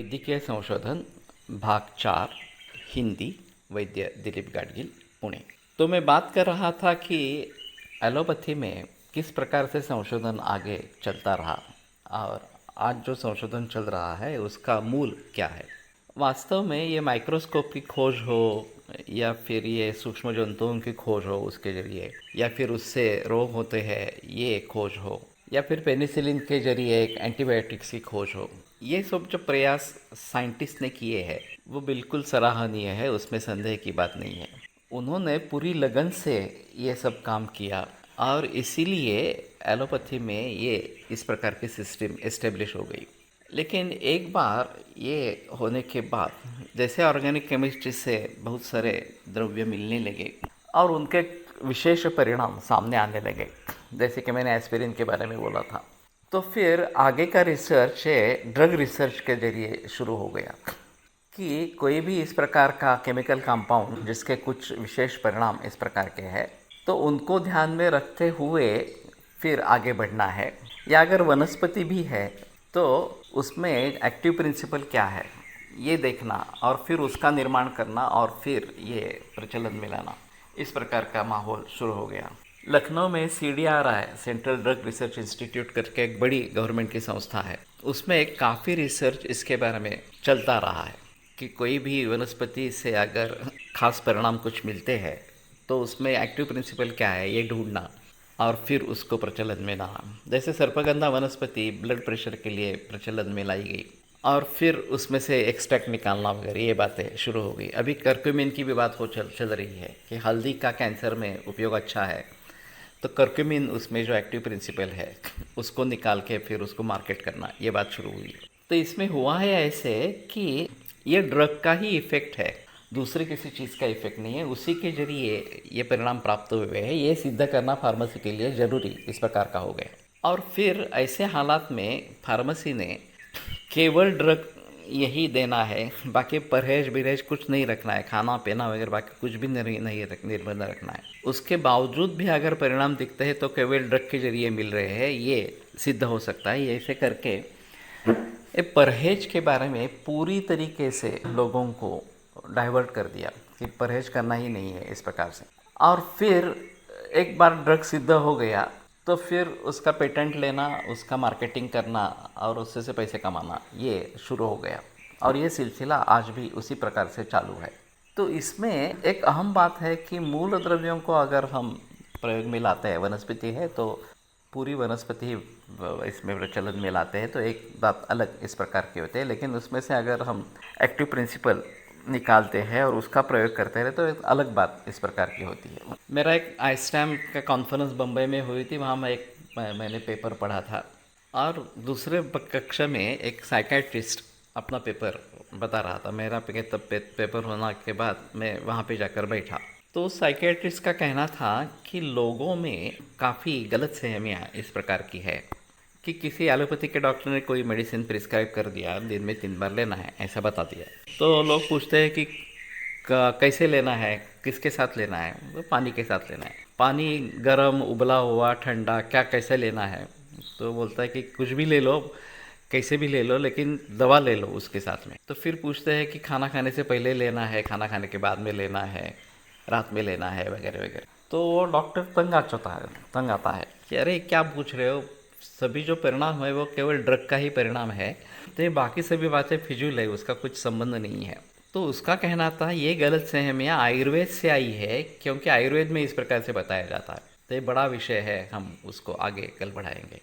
वैद्यकीय संशोधन भाग 4 हिंदी वैद्य दिलीप गाडगिल पुणे। तो मैं बात कर रहा था कि एलोपैथी में किस प्रकार से संशोधन आगे चलता रहा और आज जो संशोधन चल रहा है उसका मूल क्या है। वास्तव में ये माइक्रोस्कोप की खोज हो या फिर ये सूक्ष्म जंतुओं की खोज हो उसके जरिए, या फिर उससे रोग होते हैं ये खोज हो, या फिर पेनिसिलिन के जरिए एक एंटीबायोटिक्स की खोज हो, ये सब जो प्रयास साइंटिस्ट ने किए हैं वो बिल्कुल सराहनीय है, उसमें संदेह की बात नहीं है। उन्होंने पूरी लगन से ये सब काम किया और इसीलिए एलोपैथी में ये इस प्रकार की सिस्टम एस्टेब्लिश हो गई। लेकिन एक बार ये होने के बाद जैसे ऑर्गेनिक केमिस्ट्री से बहुत सारे द्रव्य मिलने लगे और उनके विशेष परिणाम सामने आने लगे, जैसे कि मैंने एस्पिरिन के बारे में बोला था, तो फिर आगे का रिसर्च ड्रग रिसर्च के जरिए शुरू हो गया कि कोई भी इस प्रकार का केमिकल कंपाउंड जिसके कुछ विशेष परिणाम इस प्रकार के हैं तो उनको ध्यान में रखते हुए फिर आगे बढ़ना है, या अगर वनस्पति भी है तो उसमें एक्टिव प्रिंसिपल क्या है ये देखना और फिर उसका निर्माण करना और फिर ये प्रचलन में लाना। इस प्रकार का माहौल शुरू हो गया। लखनऊ में CDRI central drug research institute करके एक बड़ी गवर्नमेंट की संस्था है, उसमें काफ़ी रिसर्च इसके बारे में चलता रहा है कि कोई भी वनस्पति से अगर खास परिणाम कुछ मिलते हैं तो उसमें एक्टिव प्रिंसिपल क्या है ये ढूंढना और फिर उसको प्रचलन में लाना। जैसे सर्पगंधा वनस्पति ब्लड प्रेशर के लिए प्रचलन में लाई गई और फिर उसमें से एक्सट्रैक्ट निकालना वगैरह ये बातें शुरू हो गई। अभी कर्क्यूमिन की भी बात चल रही है कि हल्दी का कैंसर में उपयोग अच्छा है, तो कर्क्यूमिन उसमें जो एक्टिव प्रिंसिपल है उसको निकाल के फिर उसको मार्केट करना, ये बात शुरू हुई। तो इसमें हुआ है ऐसे कि ये ड्रग का ही इफ़ेक्ट है, दूसरे किसी चीज़ का इफ़ेक्ट नहीं है, उसी के जरिए ये परिणाम प्राप्त हुए हैं, ये सिद्ध करना फार्मेसी के लिए ज़रूरी इस प्रकार का हो गया। और फिर ऐसे हालात में फार्मेसी ने केवल ड्रग यही देना है, बाकी परहेज बिरहेज कुछ नहीं रखना है, खाना पीना वगैरह बाकी कुछ भी निर्बंध रखना है। उसके बावजूद भी अगर परिणाम दिखते हैं तो केवल ड्रग के जरिए मिल रहे हैं ये सिद्ध हो सकता है। ये ऐसे करके ये परहेज के बारे में पूरी तरीके से लोगों को डाइवर्ट कर दिया कि परहेज करना ही नहीं है इस प्रकार से। और फिर एक बार ड्रग सिद्ध हो गया तो फिर उसका पेटेंट लेना, उसका मार्केटिंग करना और उससे से पैसे कमाना ये शुरू हो गया और ये सिलसिला आज भी उसी प्रकार से चालू है। तो इसमें एक अहम बात है कि मूल द्रव्यों को अगर हम प्रयोग में लाते हैं, वनस्पति है तो पूरी वनस्पति इसमें प्रचलन में लाते हैं तो एक बात अलग इस प्रकार की होती है, लेकिन उसमें से अगर हम एक्टिव प्रिंसिपल निकालते हैं और उसका प्रयोग करते हैं तो एक अलग बात इस प्रकार की होती है। मेरा एक आइस्टैम का कॉन्फ्रेंस बम्बई में हुई थी, वहाँ मैंने पेपर पढ़ा था और दूसरे कक्षा में एक साइकेट्रिस्ट अपना पेपर बता रहा था। मेरा पेपर होने के बाद मैं वहाँ पे जाकर बैठा तो साइकेट्रिस्ट का कहना था कि लोगों में काफ़ी गलतफहमियाँ इस प्रकार की है कि किसी एलोपैथी के डॉक्टर ने कोई मेडिसिन प्रिस्क्राइब कर दिया, दिन में 3 बार लेना है ऐसा बता दिया, तो लोग पूछते हैं कि कैसे लेना है, किसके साथ लेना है, तो पानी के साथ लेना है। पानी गर्म, उबला हुआ, ठंडा, क्या कैसे लेना है, तो बोलता है कि कुछ भी ले लो, कैसे भी ले लो, लेकिन दवा ले लो उसके साथ में। तो फिर पूछते हैं कि खाना खाने से पहले लेना है, खाना खाने के बाद में लेना है, रात में लेना है वगैरह वगैरह। तो वो डॉक्टर तंग आता है कि अरे क्या पूछ रहे हो, सभी जो परिणाम है वो केवल ड्रग का ही परिणाम है, तो ये बाकी सभी बातें फिजूल है, उसका कुछ संबंध नहीं है। तो उसका कहना था ये गलतफहमियाँ आयुर्वेद से आई है, क्योंकि आयुर्वेद में इस प्रकार से बताया जाता है। तो ये बड़ा विषय है, हम उसको आगे कल बढ़ाएंगे।